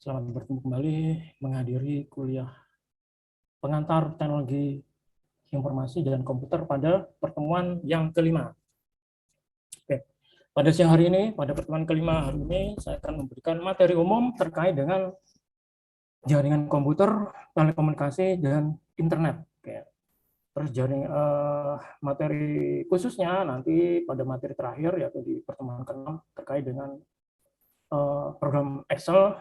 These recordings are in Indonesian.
Selamat bertemu kembali menghadiri kuliah pengantar teknologi informasi dan komputer pada pertemuan yang kelima. Oke. Pada siang hari ini, pada pertemuan kelima hari ini, saya akan memberikan materi umum terkait dengan jaringan komputer, telekomunikasi, dan internet. Oke. Terus materi khususnya nanti pada materi terakhir, yaitu di pertemuan ke-6 terkait dengan program Excel,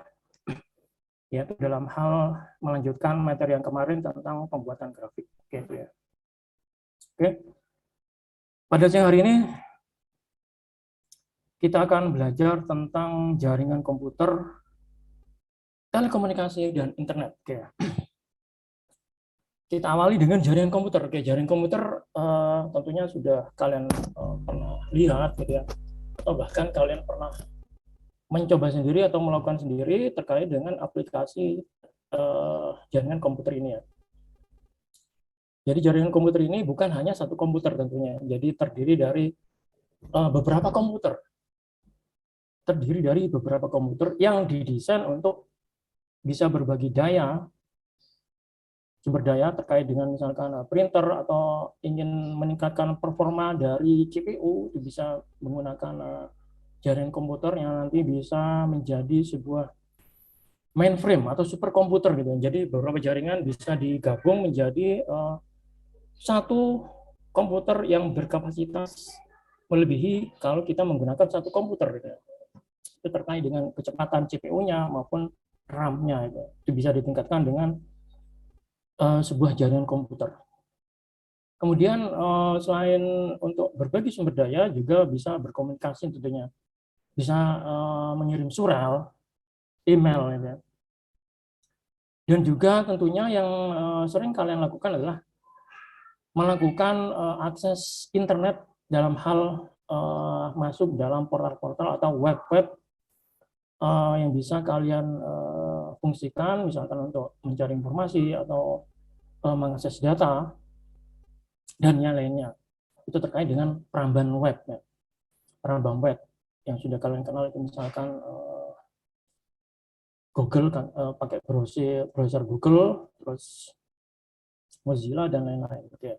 yaitu dalam hal melanjutkan materi yang kemarin tentang pembuatan grafik. Gitu ya. Oke. Pada siang hari ini kita akan belajar tentang jaringan komputer, telekomunikasi, dan internet. Oke. Kita awali dengan jaringan komputer. Oke, jaringan komputer tentunya sudah kalian pernah lihat, gitu ya, atau bahkan kalian pernah mencoba sendiri atau melakukan sendiri terkait dengan aplikasi jaringan komputer ini ya. Jadi jaringan komputer ini bukan hanya satu komputer tentunya. Jadi terdiri dari beberapa komputer. Terdiri dari beberapa komputer yang didesain untuk bisa berbagi daya, sumber daya terkait dengan misalkan printer atau ingin meningkatkan performa dari CPU, bisa menggunakan jaringan komputer yang nanti bisa menjadi sebuah mainframe atau superkomputer gitu. Jadi beberapa jaringan bisa digabung menjadi satu komputer yang berkapasitas melebihi kalau kita menggunakan satu komputer gitu. Itu terkait dengan kecepatan CPU-nya maupun RAM-nya itu bisa ditingkatkan dengan sebuah jaringan komputer. Kemudian selain untuk berbagi sumber daya juga bisa berkomunikasi tentunya, bisa mengirim surel, email, gitu. Dan juga tentunya yang sering kalian lakukan adalah melakukan akses internet dalam hal masuk dalam portal-portal atau web-web yang bisa kalian fungsikan, misalkan untuk mencari informasi atau mengakses data dan yang lainnya. Itu terkait dengan perambahan web, ya. Perambahan web yang sudah kalian kenal itu misalkan Google kan, pakai browser Google, terus Mozilla dan lain-lain. Gitu ya.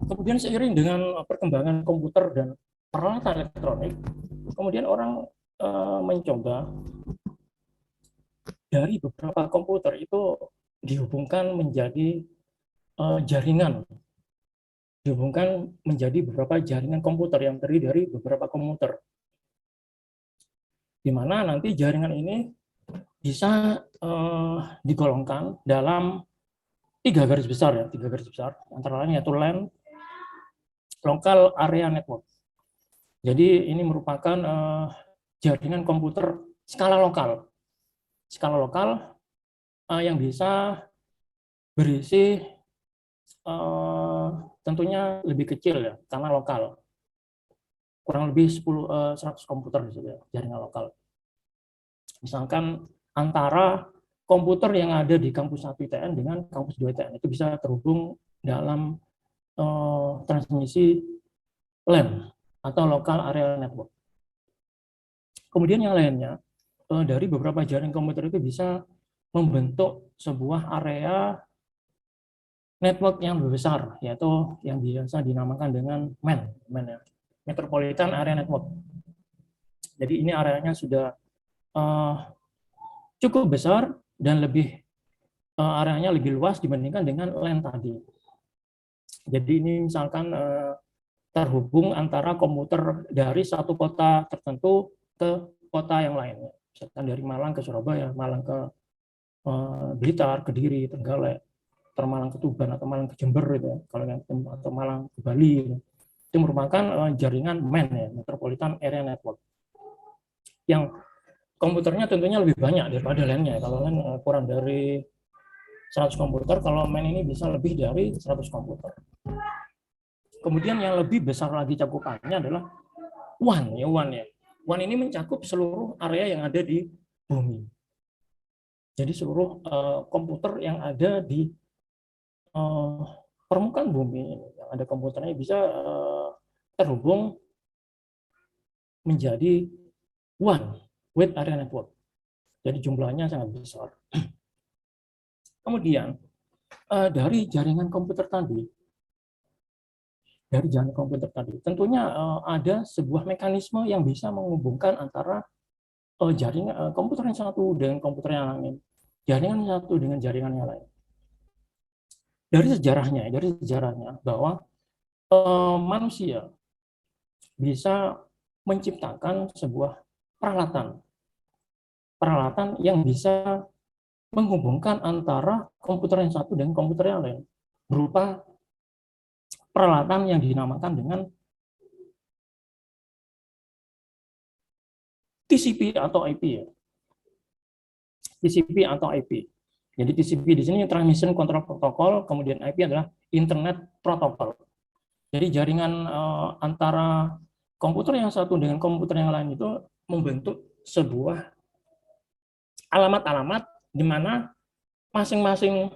Kemudian seiring dengan perkembangan komputer dan peralatan elektronik, kemudian orang mencoba dari beberapa komputer itu dihubungkan menjadi jaringan, dihubungkan menjadi beberapa jaringan komputer yang terdiri dari beberapa komputer, di mana nanti jaringan ini bisa digolongkan dalam tiga garis besar ya, antara lain yaitu LAN, Local Area Network. Jadi ini merupakan jaringan komputer skala lokal yang bisa berisi tentunya lebih kecil ya, karena lokal. Kurang lebih 100 komputer di situ ya, jaringan lokal. Misalkan antara komputer yang ada di kampus 1 ITN dengan kampus 2 ITN itu bisa terhubung dalam transmisi LAN atau Local Area Network. Kemudian yang lainnya, dari beberapa jaringan komputer itu bisa membentuk sebuah area network yang lebih besar, yaitu yang biasa dinamakan dengan MAN, ya, Metropolitan Area Network. Jadi ini areanya sudah cukup besar dan areanya lebih luas dibandingkan dengan LAN tadi. Jadi ini misalkan terhubung antara komputer dari satu kota tertentu ke kota yang lainnya. Misalkan dari Malang ke Surabaya, Malang ke Blitar, Kediri, Trenggalek, Malang ke Tuban atau Malang ke Jember gitu, kalau yang atau Malang ke Bali gitu. Itu merupakan jaringan MAN ya, Metropolitan Area Network. Yang komputernya tentunya lebih banyak daripada LAN-nya. Kalau LAN kurang dari 100 komputer, kalau MAN ini bisa lebih dari 100 komputer. Kemudian yang lebih besar lagi cakupannya adalah WAN ya, WAN ya. WAN ini mencakup seluruh area yang ada di bumi. Jadi seluruh komputer yang ada di permukaan bumi yang ada komputernya bisa terhubung menjadi WAN, Wide Area Network. Jadi jumlahnya sangat besar. Kemudian dari jaringan komputer tadi, tentunya ada sebuah mekanisme yang bisa menghubungkan antara jaringan komputer yang satu dengan komputer yang lain, jaringan yang satu dengan jaringan yang lain. Dari sejarahnya bahwa manusia bisa menciptakan sebuah peralatan yang bisa menghubungkan antara komputer yang satu dengan komputer yang lain berupa peralatan yang dinamakan dengan TCP atau IP ya. TCP atau IP. Jadi TCP di sini Transmission Control Protocol, kemudian IP adalah Internet Protocol. Jadi jaringan antara komputer yang satu dengan komputer yang lain itu membentuk sebuah alamat-alamat di mana masing-masing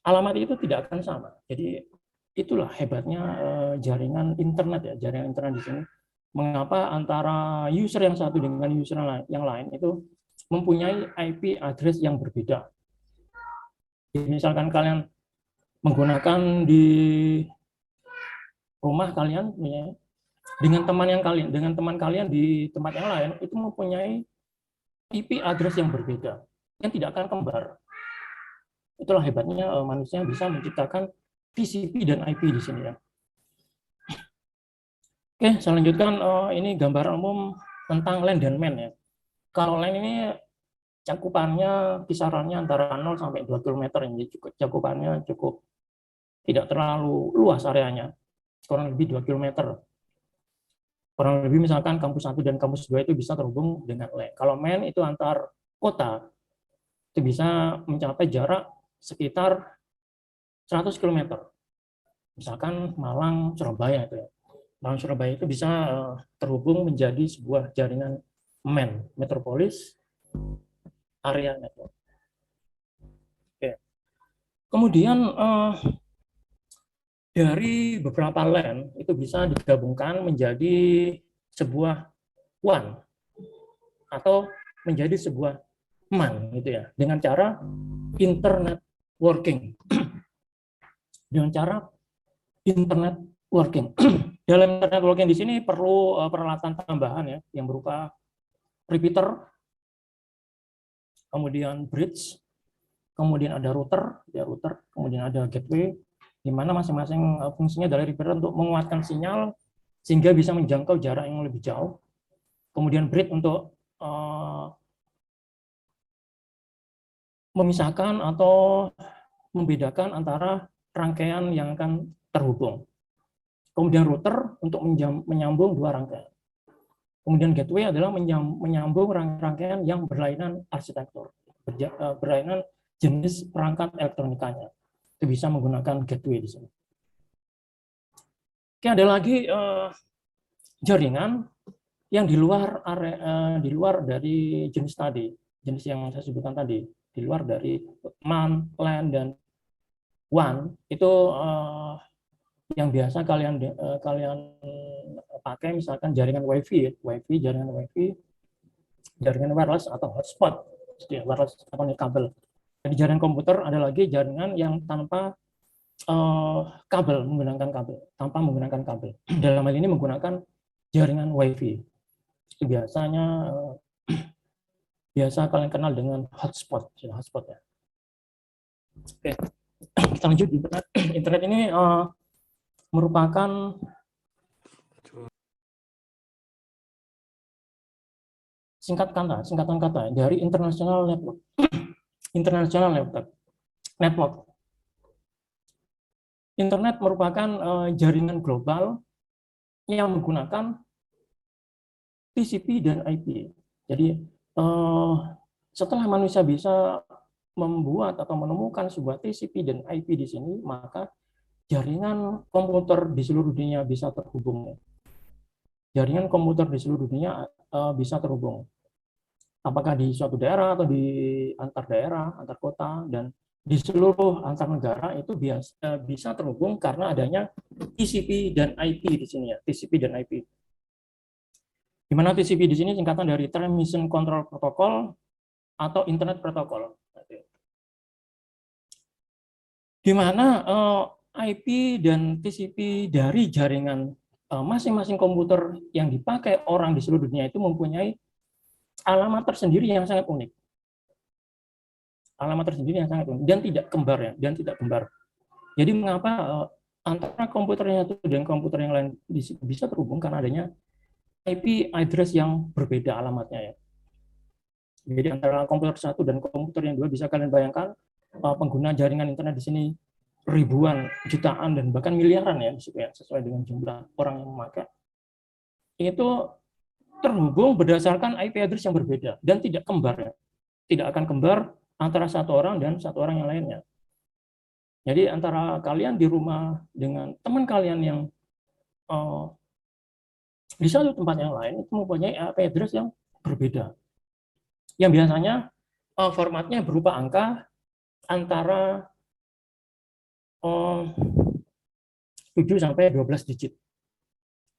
alamat itu tidak akan sama. Jadi itulah hebatnya jaringan internet ya, jaringan internet di sini. Mengapa antara user yang satu dengan user yang lain itu mempunyai IP address yang berbeda. Jadi misalkan kalian menggunakan di rumah kalian dengan teman kalian di tempat yang lain itu mempunyai IP address yang berbeda yang tidak akan kembar. Itulah hebatnya manusia bisa menciptakan TCP dan IP di sini ya. Oke, saya lanjutkan. Ini gambaran umum tentang LAN dan MAN ya. Kalau LAN ini cakupannya kisarannya antara 0 sampai 2 km. Ini cakupannya cukup tidak terlalu luas areanya. Kurang lebih 2 km. Kurang lebih misalkan kampus 1 dan kampus 2 itu bisa terhubung dengan LAN. Kalau MAN itu antar kota itu bisa mencapai jarak sekitar 100 km. Misalkan Malang, Surabaya itu ya. Malang, Surabaya itu bisa terhubung menjadi sebuah jaringan MAN, Metropolis Area Network. Oke. Kemudian dari beberapa LAN itu bisa digabungkan menjadi sebuah WAN atau menjadi sebuah MAN gitu ya, dengan cara internet working. Dengan cara internet working. Dalam internet working di sini perlu peralatan tambahan ya, yang berupa repeater, kemudian bridge, kemudian ada router, kemudian ada gateway, di mana masing-masing fungsinya dari repeater untuk menguatkan sinyal sehingga bisa menjangkau jarak yang lebih jauh. Kemudian bridge untuk memisahkan atau membedakan antara rangkaian yang akan terhubung. Kemudian router untuk menyambung dua rangkaian. Kemudian gateway adalah menyambung rangkaian yang berlainan arsitektur, berlainan jenis perangkat elektronikanya. Itu bisa menggunakan gateway di sini. Oke, ada lagi jaringan yang di luar dari jenis tadi, jenis yang saya sebutkan tadi, di luar dari MAN, LAN, dan WAN itu yang biasa kalian pakai misalkan jaringan WiFi, jaringan wireless atau hotspot, wireless atau kabel. Jadi jaringan komputer ada lagi jaringan yang tanpa kabel, tanpa menggunakan kabel. Dalam hal ini menggunakan jaringan WiFi. Itu biasanya biasa kalian kenal dengan hotspot ya. Oke, kita lanjut. Internet ini merupakan singkatan kata dari international network. Network. Internet merupakan jaringan global yang menggunakan TCP dan IP. Jadi setelah manusia bisa membuat atau menemukan sebuah TCP dan IP di sini, maka jaringan komputer di seluruh dunia bisa terhubung. Jaringan komputer di seluruh dunia bisa terhubung. Apakah di suatu daerah atau di antar daerah, antar kota, dan di seluruh antar negara itu bisa terhubung karena adanya TCP dan IP di sini ya, TCP dan IP. Di mana TCP di sini singkatan dari Transmission Control Protocol, atau Internet Protocol, di mana IP dan TCP dari jaringan masing-masing komputer yang dipakai orang di seluruh dunia itu mempunyai alamat tersendiri yang sangat unik. Alamat tersendiri yang sangat unik dan tidak kembar ya, dan tidak kembar. Jadi mengapa antara komputer yang satu dan komputer yang lain bisa terhubung karena adanya IP address yang berbeda alamatnya ya. Jadi antara komputer satu dan komputer yang dua bisa kalian bayangkan pengguna jaringan internet di sini ribuan, jutaan dan bahkan miliaran ya sesuai dengan jumlah orang yang memakai. Itu terhubung berdasarkan IP address yang berbeda dan tidak kembar ya. Tidak akan kembar antara satu orang dan satu orang yang lainnya. Jadi antara kalian di rumah dengan teman kalian yang di satu tempat yang lain itu mempunyai IP address yang berbeda. Yang biasanya formatnya berupa angka antara 7 sampai 12 digit.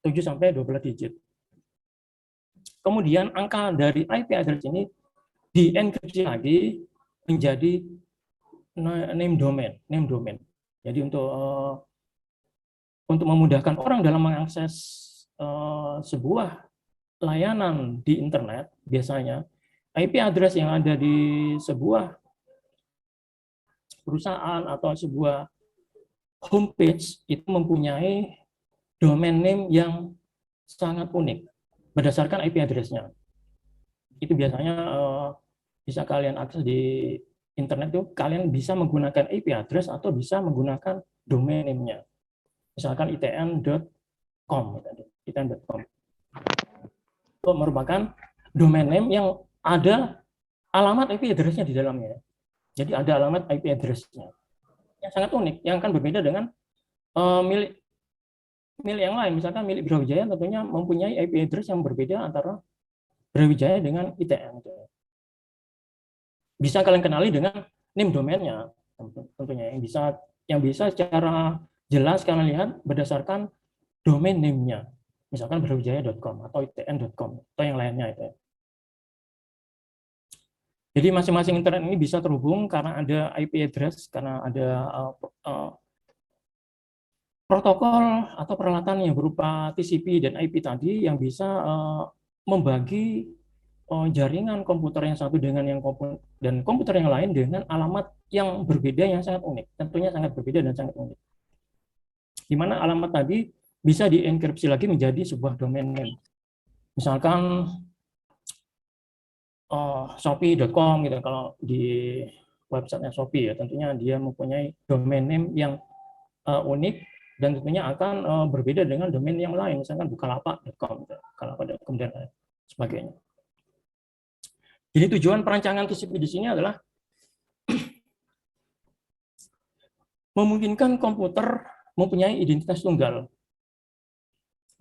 7 sampai 12 digit. Kemudian angka dari IP address ini dienkripsi lagi menjadi name domain. Jadi untuk memudahkan orang dalam mengakses sebuah layanan di internet, biasanya IP address yang ada di sebuah perusahaan atau sebuah homepage itu mempunyai domain name yang sangat unik berdasarkan IP address-nya. Itu biasanya bisa kalian akses di internet itu, kalian bisa menggunakan IP address atau bisa menggunakan domain name-nya. Misalkan itn.com. Itu merupakan domain name yang ada alamat IP address-nya di dalamnya. Jadi ada alamat IP address-nya. Yang sangat unik, yang akan berbeda dengan milik yang lain. Misalkan milik Brawijaya tentunya mempunyai IP address yang berbeda antara Brawijaya dengan ITN. Bisa kalian kenali dengan name domainnya, tentunya yang bisa secara jelas kalian lihat berdasarkan domain name-nya. Misalkan brawijaya.com atau itn.com atau yang lainnya itu. Jadi masing-masing internet ini bisa terhubung karena ada IP address, karena ada protokol atau peralatan yang berupa TCP dan IP tadi yang bisa membagi jaringan komputer yang satu dengan komputer yang lain dengan alamat yang berbeda yang sangat unik. Tentunya sangat berbeda dan sangat unik. Di mana alamat tadi bisa dienkripsi lagi menjadi sebuah domain name. Misalkan shopee.com gitu, kalau di websitenya Shopee ya, tentunya dia mempunyai domain name yang unik dan tentunya akan berbeda dengan domain yang lain, misalkan bukalapak.com, bukalapak.com dan sebagainya. Jadi tujuan perancangan TCP di sini adalah memungkinkan komputer mempunyai identitas tunggal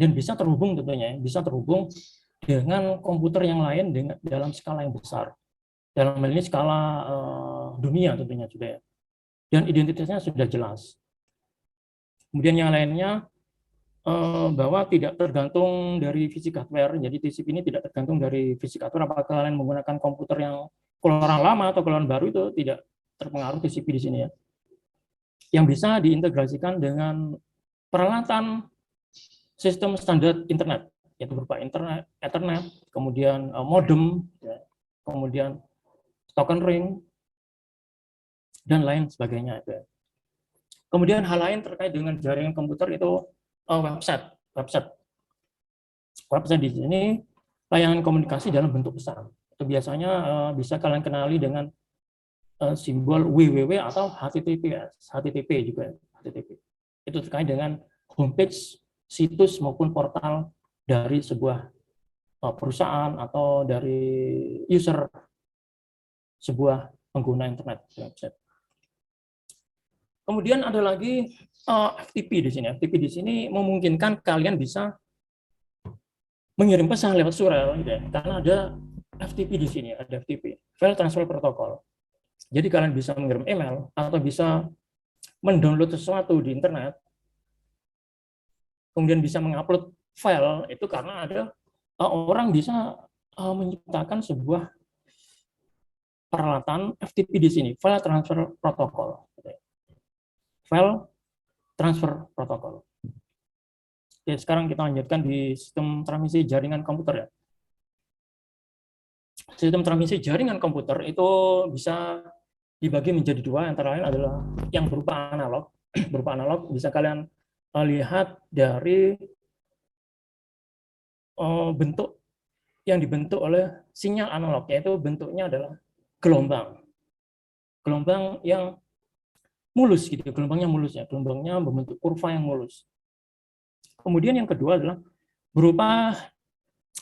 dan bisa terhubung tentunya, bisa terhubung dengan komputer yang lain dalam skala yang besar. Dalam hal ini skala dunia tentunya juga ya. Dan identitasnya sudah jelas. Kemudian yang lainnya bahwa tidak tergantung dari fisik hardware. Jadi TCP ini tidak tergantung dari fisik hardware. Apakah kalian menggunakan komputer yang keluaran lama atau keluaran baru, itu tidak terpengaruh TCP di sini ya. Yang bisa diintegrasikan dengan peralatan sistem standar internet, yaitu berupa internet, Ethernet, kemudian modem, ya, kemudian token ring, dan lain sebagainya. Ya. Kemudian hal lain terkait dengan jaringan komputer itu website. Website di sini layanan komunikasi dalam bentuk pesan. Itu biasanya bisa kalian kenali dengan simbol www atau HTTPS, HTTP juga, HTTP. Itu terkait dengan homepage, situs maupun portal dari sebuah perusahaan atau dari user sebuah pengguna internet website. Kemudian ada lagi FTP di sini. FTP di sini memungkinkan kalian bisa mengirim pesan lewat surel, gitu ya. Karena ada FTP di sini, ada FTP, File Transfer Protocol. Jadi kalian bisa mengirim email atau bisa mendownload sesuatu di internet, kemudian bisa mengupload file itu karena ada orang bisa menciptakan sebuah peralatan FTP di sini, File Transfer Protocol. File Transfer Protocol. Oke, sekarang kita lanjutkan di sistem transmisi jaringan komputer ya. Sistem transmisi jaringan komputer itu bisa dibagi menjadi dua, antara lain adalah yang berupa analog. Berupa analog bisa kalian lihat dari bentuk yang dibentuk oleh sinyal analog, yaitu bentuknya adalah gelombang. Gelombang yang mulus gitu, gelombangnya mulus ya, gelombangnya membentuk kurva yang mulus. Kemudian yang kedua adalah berupa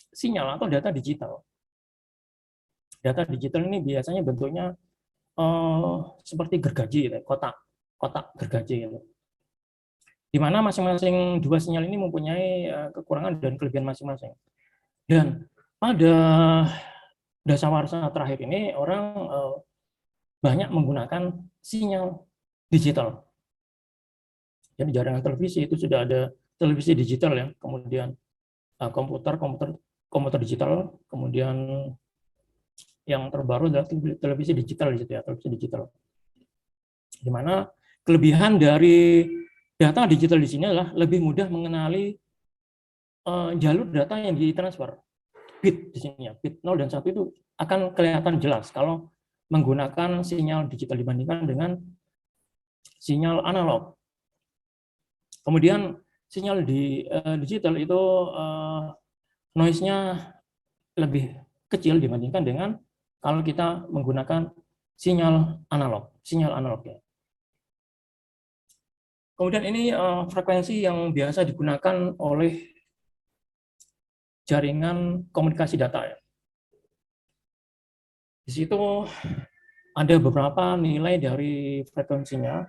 sinyal atau data digital. Data digital ini biasanya bentuknya seperti gergaji, gitu, kotak gergaji, gitu. Di mana masing-masing dua sinyal ini mempunyai kekurangan dan kelebihan masing-masing. Dan pada dasawarsa terakhir ini orang banyak menggunakan sinyal digital. Jadi jaringan televisi itu sudah ada televisi digital ya, kemudian komputer digital, kemudian yang terbaru adalah televisi digital di situ ya, televisi digital. Di mana kelebihan dari data digital di sini adalah lebih mudah mengenali jalur data yang ditransfer. Bit di sini ya, bit 0 dan 1 itu akan kelihatan jelas kalau menggunakan sinyal digital dibandingkan dengan sinyal analog. Kemudian sinyal di digital itu noise-nya lebih kecil dibandingkan dengan kalau kita menggunakan sinyal analog ya. Kemudian ini frekuensi yang biasa digunakan oleh jaringan komunikasi data ya. Di situ ada beberapa nilai dari frekuensinya.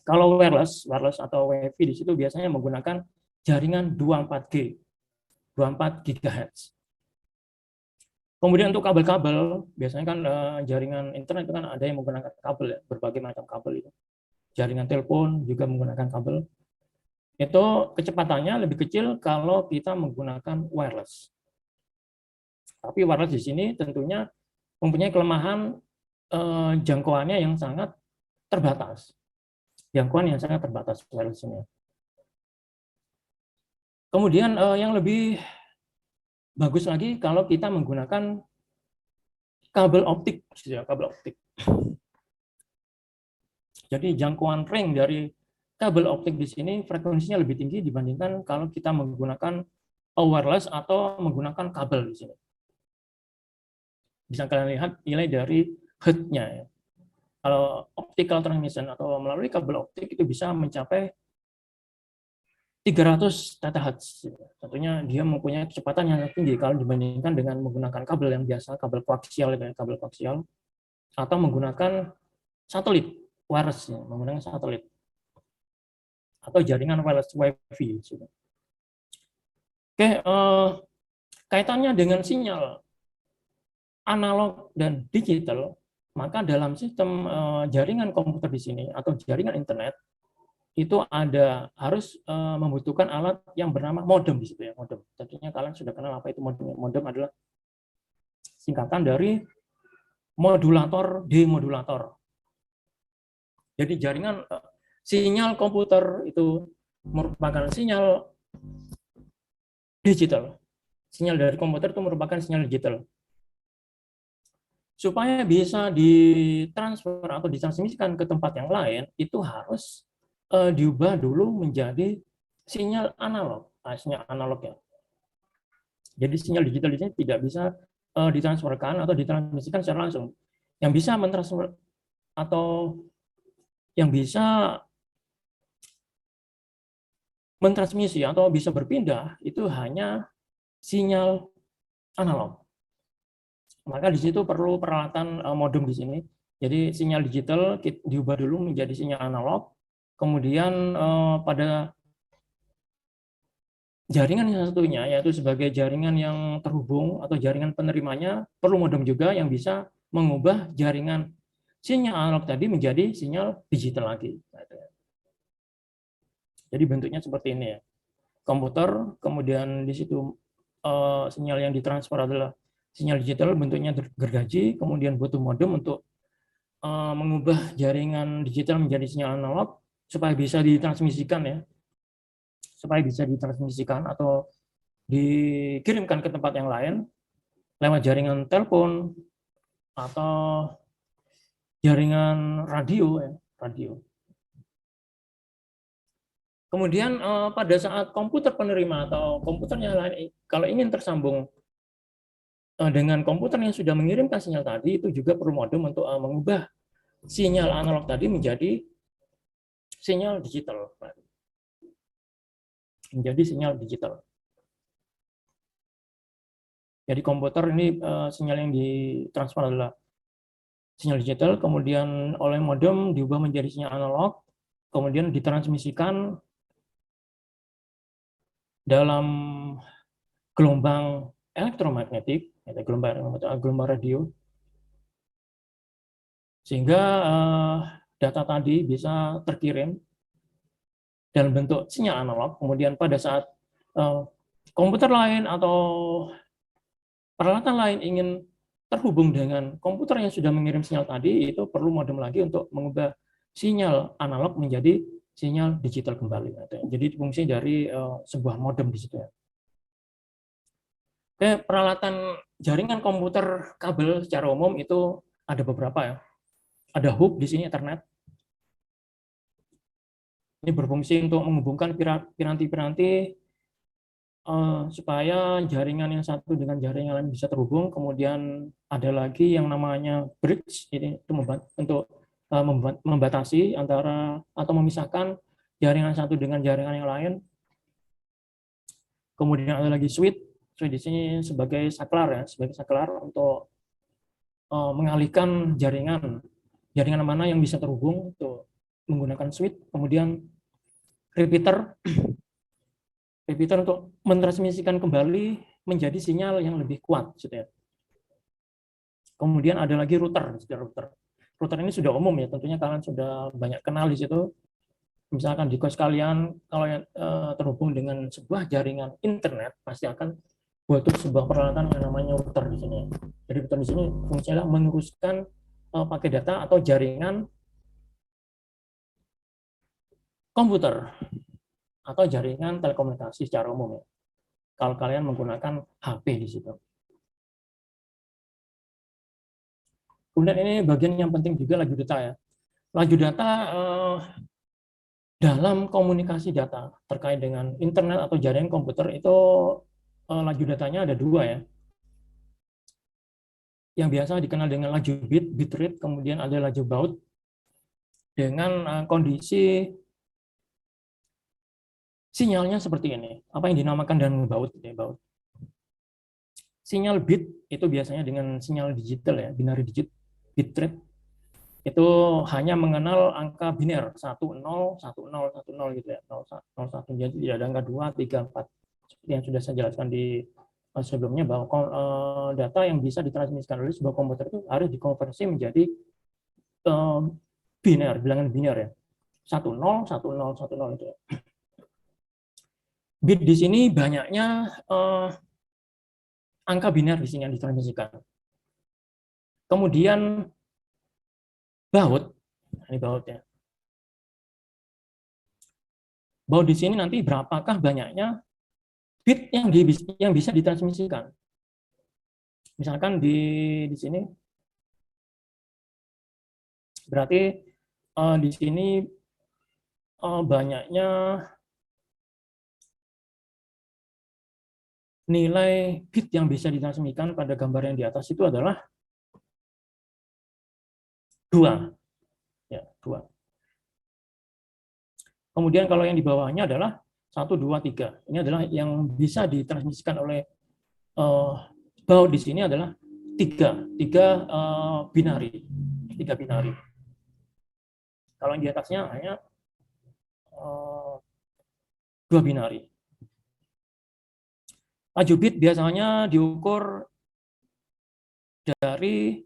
Kalau wireless atau WiFi di situ biasanya menggunakan jaringan 24G, 24 GHz. Kemudian untuk kabel-kabel, biasanya kan jaringan internet itu kan ada yang menggunakan kabel ya, berbagai macam kabel itu. Jaringan telepon juga menggunakan kabel. Itu kecepatannya lebih kecil kalau kita menggunakan wireless. Tapi wireless di sini tentunya mempunyai kelemahan jangkauannya yang sangat terbatas. Jangkauan yang sangat terbatas wireless ini. Kemudian yang lebih bagus lagi kalau kita menggunakan kabel optik, kabel optik. Jadi jangkauan ring dari kabel optik di sini frekuensinya lebih tinggi dibandingkan kalau kita menggunakan wireless atau menggunakan kabel di sini. Bisa kalian lihat nilai dari hertz-nya ya. Kalau optical transmission atau melalui kabel optik itu bisa mencapai 300 THz. Tentunya dia mempunyai kecepatan yang tinggi kalau dibandingkan dengan menggunakan kabel yang biasa, kabel koaksial, kabel koaksial, atau menggunakan satelit wireless, menggunakan satelit atau jaringan wireless WiFi. Oke, kaitannya dengan sinyal analog dan digital, maka dalam sistem jaringan komputer di sini atau jaringan internet itu harus membutuhkan alat yang bernama modem di situ ya, modem. Tentunya kalian sudah kenal apa itu modem. Modem adalah singkatan dari modulator demodulator. Jadi jaringan sinyal komputer itu merupakan sinyal digital. Sinyal dari komputer itu merupakan sinyal digital. Supaya bisa ditransfer atau ditransmisikan ke tempat yang lain, itu harus diubah dulu menjadi sinyal analog, sinyal analog ya. Jadi sinyal digital ini tidak bisa ditransferkan atau ditransmisikan secara langsung. Yang bisa mentransfer atau yang bisa mentransmisi atau bisa berpindah itu hanya sinyal analog. Maka di situ perlu peralatan modem di sini. Jadi sinyal digital diubah dulu menjadi sinyal analog. Kemudian pada jaringan yang satunya, yaitu sebagai jaringan yang terhubung atau jaringan penerimanya, perlu modem juga yang bisa mengubah jaringan sinyal analog tadi menjadi sinyal digital lagi. Jadi bentuknya seperti ini ya. Komputer, kemudian di situ sinyal yang ditransfer adalah sinyal digital bentuknya gergaji, kemudian butuh modem untuk mengubah jaringan digital menjadi sinyal analog supaya bisa ditransmisikan ya, supaya bisa ditransmisikan atau dikirimkan ke tempat yang lain lewat jaringan telepon atau jaringan radio ya, radio. Kemudian pada saat komputer penerima atau komputernya lain kalau ingin tersambung dengan komputer yang sudah mengirimkan sinyal tadi, itu juga perlu modem untuk mengubah sinyal analog tadi menjadi sinyal digital. Menjadi sinyal digital. Jadi komputer ini sinyal yang ditransfer adalah sinyal digital, kemudian oleh modem diubah menjadi sinyal analog, kemudian ditransmisikan dalam gelombang elektromagnetik, gelombang radio, sehingga data tadi bisa terkirim dalam bentuk sinyal analog. Kemudian pada saat komputer lain atau peralatan lain ingin terhubung dengan komputer yang sudah mengirim sinyal tadi, itu perlu modem lagi untuk mengubah sinyal analog menjadi sinyal digital kembali. Jadi fungsi dari sebuah modem di situ. Oke, peralatan jaringan komputer kabel secara umum itu ada beberapa ya. Ada hub di sini, Ethernet. Ini berfungsi untuk menghubungkan piranti-piranti supaya jaringan yang satu dengan jaringan lain bisa terhubung. Kemudian ada lagi yang namanya bridge, ini untuk membatasi antara atau memisahkan jaringan satu dengan jaringan yang lain. Kemudian ada lagi switch di sini sebagai saklar ya, sebagai saklar untuk mengalihkan jaringan mana yang bisa terhubung untuk menggunakan switch. Kemudian repeater untuk mentransmisikan kembali menjadi sinyal yang lebih kuat gitu ya. Kemudian ada lagi router. Router ini sudah umum ya, tentunya kalian sudah banyak kenal di situ. Misalkan di kos kalian kalau yang terhubung dengan sebuah jaringan internet pasti akan butuh sebuah peralatan yang namanya router di sini. Jadi router di sini fungsinya meneruskan pakai data atau jaringan komputer atau jaringan telekomunikasi secara umum ya. Kalau kalian menggunakan HP di situ. Kemudian ini bagian yang penting juga laju data ya. Laju data dalam komunikasi data terkait dengan internet atau jaringan komputer itu laju datanya ada dua ya. Yang biasa dikenal dengan laju bit rate, kemudian ada laju baud dengan kondisi sinyalnya seperti ini. Apa yang dinamakan dengan baud ya, baud. Sinyal bit itu biasanya dengan sinyal digital ya, binary digit bit rate itu hanya mengenal angka biner 10 10 10 gitu ya, 01, jadi tidak ada angka 2 3 4 seperti yang sudah saya jelaskan di sebelumnya, bahwa data yang bisa ditransmisikan oleh sebuah komputer itu harus dikonversi menjadi biner, bilangan biner ya, 10 10 10 itu ya. Bit di sini banyaknya angka biner di sini yang ditransmisikan. Kemudian baud, ini baud ya. Baud di sini nanti berapakah banyaknya bit yang bisa ditransmisikan. Misalkan di sini berarti di sini banyaknya nilai bit yang bisa ditransmisikan pada gambar yang di atas itu adalah 2. Ya, 2. Kemudian kalau yang di bawahnya adalah 1, 2, 3. Ini adalah yang bisa ditransmisikan oleh baud di sini adalah 3 binari. 3 binari. Kalau yang di atasnya hanya 2 binari. Laju bit biasanya diukur dari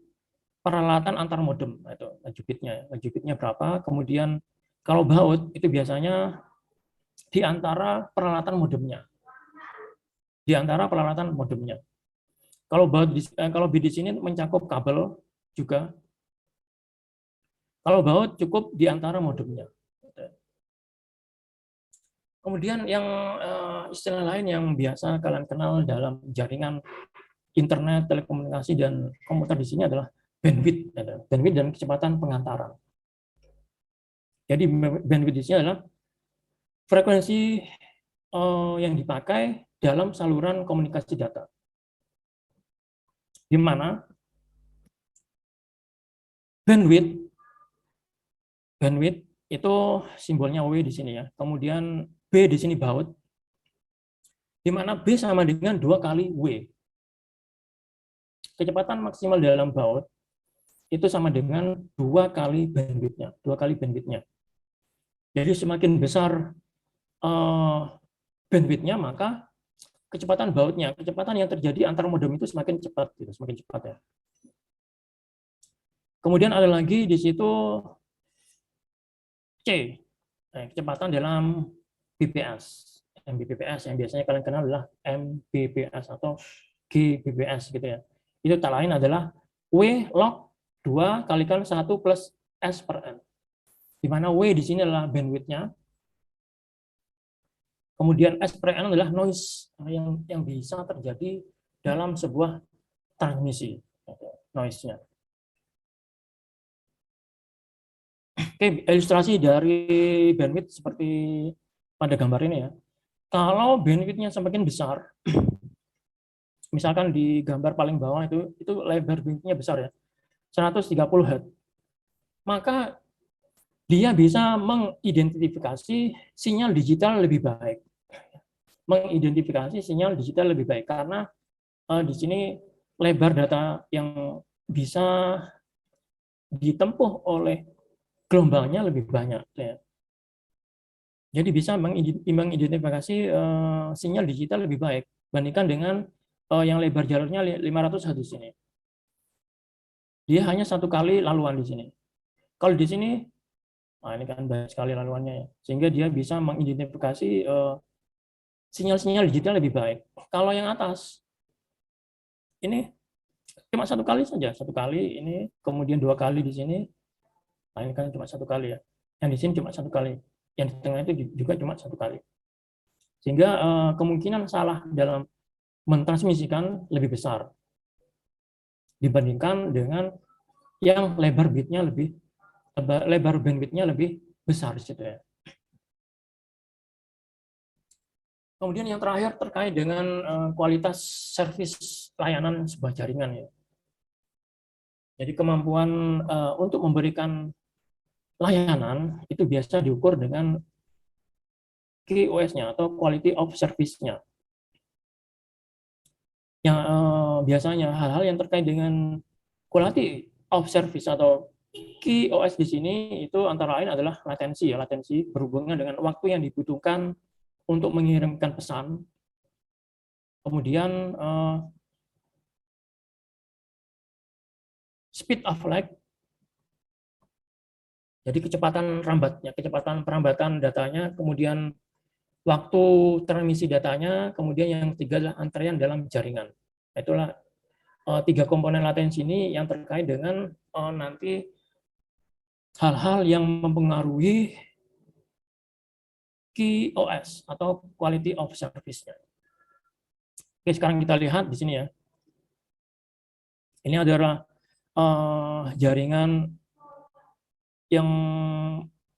peralatan antar modem. Itu laju bitnya. Laju bitnya berapa? Kemudian kalau baud itu biasanya di antara peralatan modemnya. Di antara peralatan modemnya. Kalau bit di sini mencakup kabel juga. Kalau baut cukup di antara modemnya. Kemudian yang istilah lain yang biasa kalian kenal dalam jaringan internet, telekomunikasi, dan komputer di sini adalah bandwidth. Bandwidth dan kecepatan pengantaran. Jadi bandwidth di sini adalah frekuensi yang dipakai dalam saluran komunikasi data. Di mana bandwidth itu simbolnya W di sini ya. Kemudian B di sini baud. Di mana B sama dengan 2 kali W. Kecepatan maksimal dalam baud itu sama dengan 2 kali bandwidth-nya, 2 kali bandwidth-nya. Jadi semakin besar bandwidth-nya, maka kecepatan bautnya, kecepatan yang terjadi antar modem itu semakin cepat, gitu, semakin cepat ya. Kemudian ada lagi di situ C, kecepatan dalam Bps. Mbps yang biasanya kalian kenal adalah Mbps atau Gbps gitu ya. Itu tak lain adalah W log 2 kalikan 1 plus S per N. Di mana W di sini adalah bandwidth-nya. Kemudian S per N adalah noise yang bisa terjadi dalam sebuah transmisi, noise-nya. Oke, ilustrasi dari bandwidth seperti pada gambar ini ya. Kalau bandwidth-nya semakin besar, misalkan di gambar paling bawah itu lebar bandwidth-nya besar ya, 130 Hz. Maka dia bisa mengidentifikasi sinyal digital lebih baik. Mengidentifikasi sinyal digital lebih baik karena di sini lebar data yang bisa ditempuh oleh gelombangnya lebih banyak ya. Jadi bisa mengidentifikasi sinyal digital lebih baik bandingkan dengan yang lebar jalurnya 500 Hz di sini. Dia hanya 1 kali laluan di sini. Kalau di sini, nah ini kan banyak sekali laluannya ya, sehingga dia bisa mengidentifikasi sinyal-sinyal digital lebih baik. Kalau yang atas, ini cuma 1 kali saja, 1 kali ini, kemudian 2 kali di sini. Nah ini kan cuma 1 kali ya. Yang di sini cuma 1 kali. Yang di tengah itu juga cuma 1 kali. Sehingga kemungkinan salah dalam mentransmisikan lebih besar dibandingkan dengan yang lebar bandwidth-nya lebih besar di situ ya. Kemudian yang terakhir terkait dengan kualitas servis layanan sebuah jaringan ya. Jadi kemampuan untuk memberikan layanan itu biasa diukur dengan QoS-nya atau quality of service-nya. Yang biasanya hal-hal yang terkait dengan quality of service atau QoS di sini itu antara lain adalah latensi ya, latensi berhubungan dengan waktu yang dibutuhkan untuk mengirimkan pesan. Kemudian speed of lag. Jadi kecepatan rambatnya, kecepatan perambatan datanya, kemudian waktu transmisi datanya, kemudian yang ketiga adalah antrean dalam jaringan. Itulah 3 komponen latensi ini yang terkait dengan nanti hal-hal yang mempengaruhi QoS atau quality of service-nya. Oke, sekarang kita lihat di sini ya. Ini adalah jaringan yang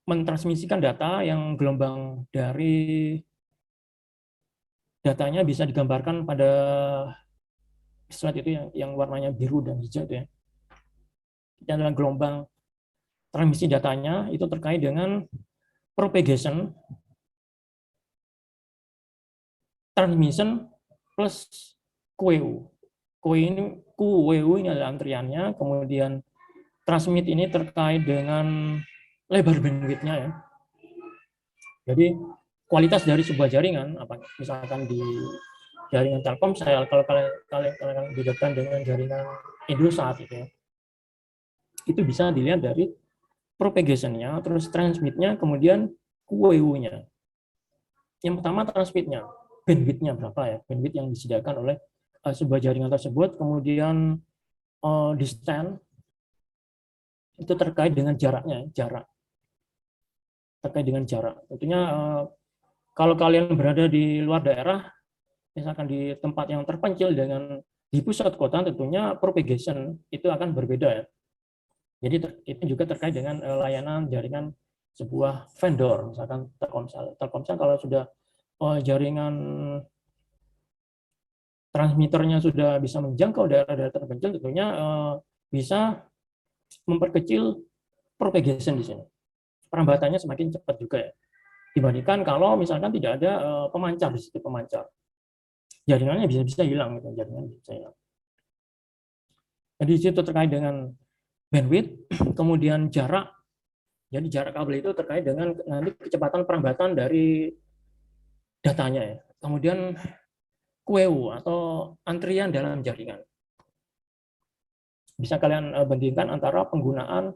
mentransmisikan data yang gelombang dari datanya bisa digambarkan pada slide itu yang warnanya biru dan hijau itu ya. Ini adalah gelombang transmisi datanya itu terkait dengan propagation, transmission plus QEU. QEU ini adalah antriannya, kemudian transmit ini terkait dengan lebar bandwidth-nya ya. Jadi kualitas dari sebuah jaringan, misalkan di jaringan Telkom, kalau kalian bedakan dengan jaringan Indosat gitu ya, itu bisa dilihat dari propagation-nya, terus transmit-nya, kemudian QEU-nya. Yang pertama transmit-nya, bandwidth-nya berapa ya, bandwidth yang disediakan oleh sebuah jaringan tersebut, kemudian distance itu terkait dengan jaraknya, terkait dengan jarak. Tentunya kalau kalian berada di luar daerah, misalkan di tempat yang terpencil dengan di pusat kota, tentunya propagation itu akan berbeda ya. Jadi itu juga terkait dengan layanan jaringan sebuah vendor, misalkan Telkomsel. Telkomsel kalau sudah jaringan transmitternya sudah bisa menjangkau daerah-daerah terpencil, tentunya bisa memperkecil propagation di sini. Perambatannya semakin cepat juga ya. Dibandingkan kalau misalkan tidak ada pemancar di situ, pemancar. Jaringannya bisa hilang gitu, jaringan bisa hilang. Jadi di situ terkait dengan bandwidth, kemudian jarak. Jadi jarak kabel itu terkait dengan nanti kecepatan perambatan dari datanya ya. Kemudian QoE atau antrian dalam jaringan. Bisa kalian bandingkan antara penggunaan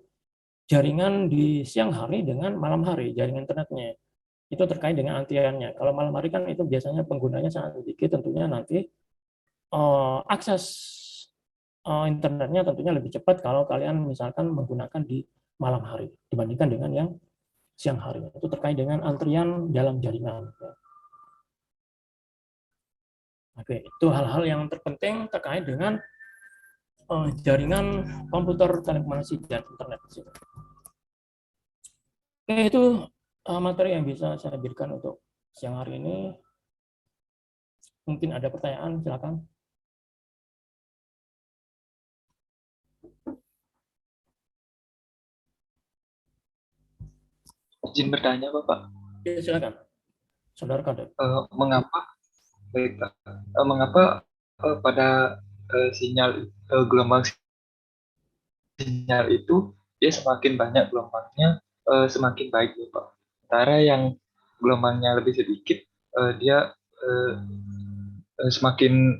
jaringan di siang hari dengan malam hari, jaringan internetnya. Itu terkait dengan antriannya. Kalau malam hari kan itu biasanya penggunanya sangat sedikit, tentunya nanti akses internetnya tentunya lebih cepat kalau kalian misalkan menggunakan di malam hari dibandingkan dengan yang siang hari. Itu terkait dengan antrian dalam jaringan. Oke, itu hal-hal yang terpenting terkait dengan jaringan komputer, telekomunikasi, dan internet. Oke, itu materi yang bisa saya berikan untuk siang hari ini. Mungkin ada pertanyaan, silakan. Izin bertanya, Bapak. Ya, silakan, saudara Kadek. Mengapa, baik, Pak. Mengapa pada sinyal gelombang sinyal itu dia semakin banyak gelombangnya semakin baik, Bapak. Sementara yang gelombangnya lebih sedikit dia semakin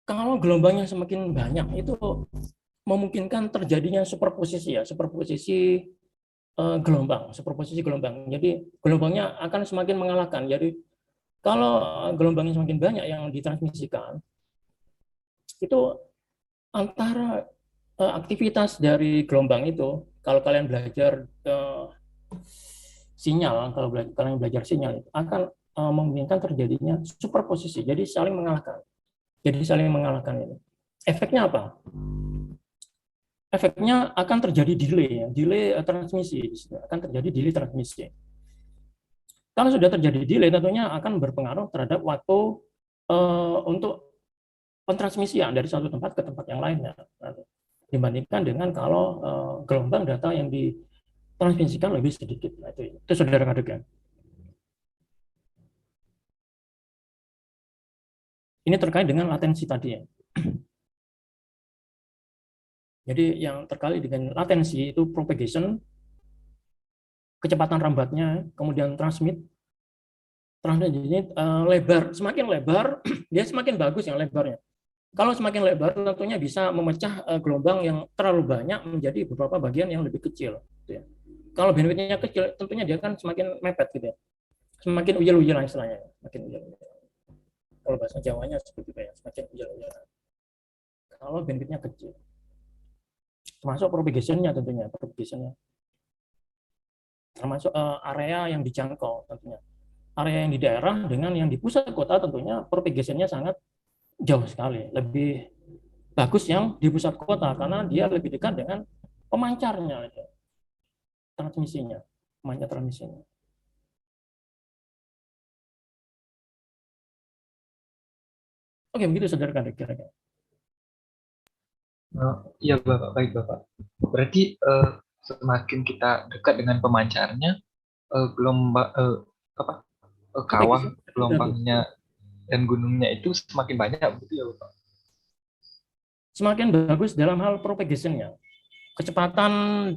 Kalau gelombangnya semakin banyak, itu memungkinkan terjadinya superposisi ya, superposisi gelombang, superposisi gelombang. Jadi gelombangnya akan semakin mengalahkan. Jadi kalau gelombangnya semakin banyak yang ditransmisikan, itu antara aktivitas dari gelombang itu, kalau kalian belajar sinyal, kalau kalian belajar sinyal itu akan memungkinkan terjadinya superposisi. Jadi saling mengalahkan. Jadi saling mengalahkan ini. Efeknya apa? Efeknya akan terjadi delay, ya. Delay transmisi. Akan terjadi delay transmisi. Kalau sudah terjadi delay, tentunya akan berpengaruh terhadap waktu untuk pentransmisian dari satu tempat ke tempat yang lainnya. Dibandingkan dengan kalau gelombang data yang ditransmisikan lebih sedikit. Nah, itu saudara adegan. Ini terkait dengan latensi tadi ya. Jadi yang terkait dengan latensi itu propagation, kecepatan rambatnya, kemudian transmit ini lebar, semakin lebar dia semakin bagus yang lebarnya. Kalau semakin lebar tentunya bisa memecah gelombang yang terlalu banyak menjadi beberapa bagian yang lebih kecil. Gitu ya. Kalau bandwidthnya kecil tentunya dia kan semakin mepet gitu ya. Semakin uyel-uyel istilahnya, semakin uyel-uyel. Kalau bahasa Jawanya seperti itu ya, semakin uyel-uyel. Kalau bandwidthnya kecil. Termasuk propagation-nya tentunya, propagation-nya. Termasuk area yang dijangkau tentunya. Area yang di daerah dengan yang di pusat kota tentunya propagation-nya sangat jauh sekali. Lebih bagus yang di pusat kota karena dia lebih dekat dengan pemancarnya, transmisinya, pemancar transmisinya. Oke, begitu saudara kira-kira. ya Bapak, baik Bapak. Berarti semakin kita dekat dengan pemancarnya, gelombang apa kawah gelombangnya dan gunungnya itu semakin banyak, begitu ya Bapak? Semakin bagus dalam hal propagation-nya. Kecepatan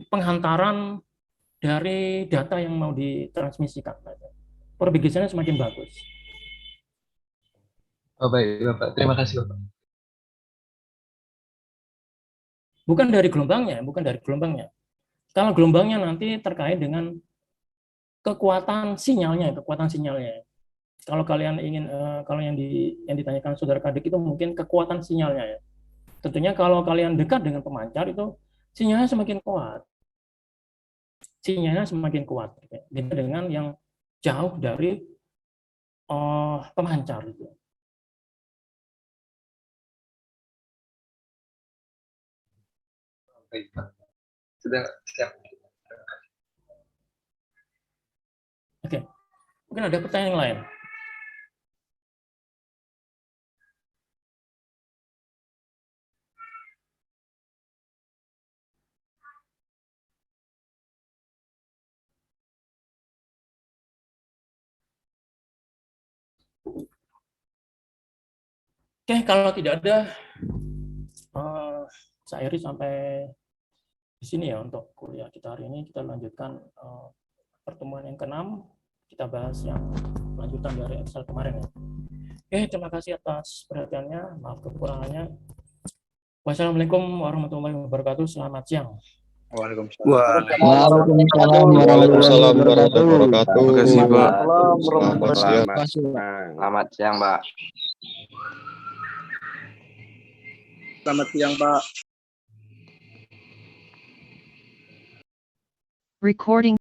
penghantaran dari data yang mau ditransmisikan. Propagation-nya semakin bagus. Oh, baik Bapak, terima kasih Bapak. Bukan dari gelombangnya, bukan dari gelombangnya. Kalau gelombangnya nanti terkait dengan kekuatan sinyalnya. Kalau kalian ingin, kalau yang ditanyakan saudara Kadek itu mungkin kekuatan sinyalnya ya. Tentunya kalau kalian dekat dengan pemancar itu sinyalnya semakin kuat. Beda dengan yang jauh dari pemancar itu. Baik, Pak. Sudah siap. Oke, mungkin ada pertanyaan yang lain. Oke, kalau tidak ada, saya akhiri sampai di sini ya untuk kuliah kita hari ini. Kita lanjutkan pertemuan yang ke-6. Kita bahas yang lanjutan dari Excel kemarin ya. Oke, terima kasih atas perhatiannya. Maaf kekurangannya. Wassalamualaikum warahmatullahi wabarakatuh. Selamat siang. Waalaikumsalam warahmatullahi wabarakatuh. Terima kasih, Pak. Selamat siang. Selamat siang, Pak. Selamat siang, Pak. Recording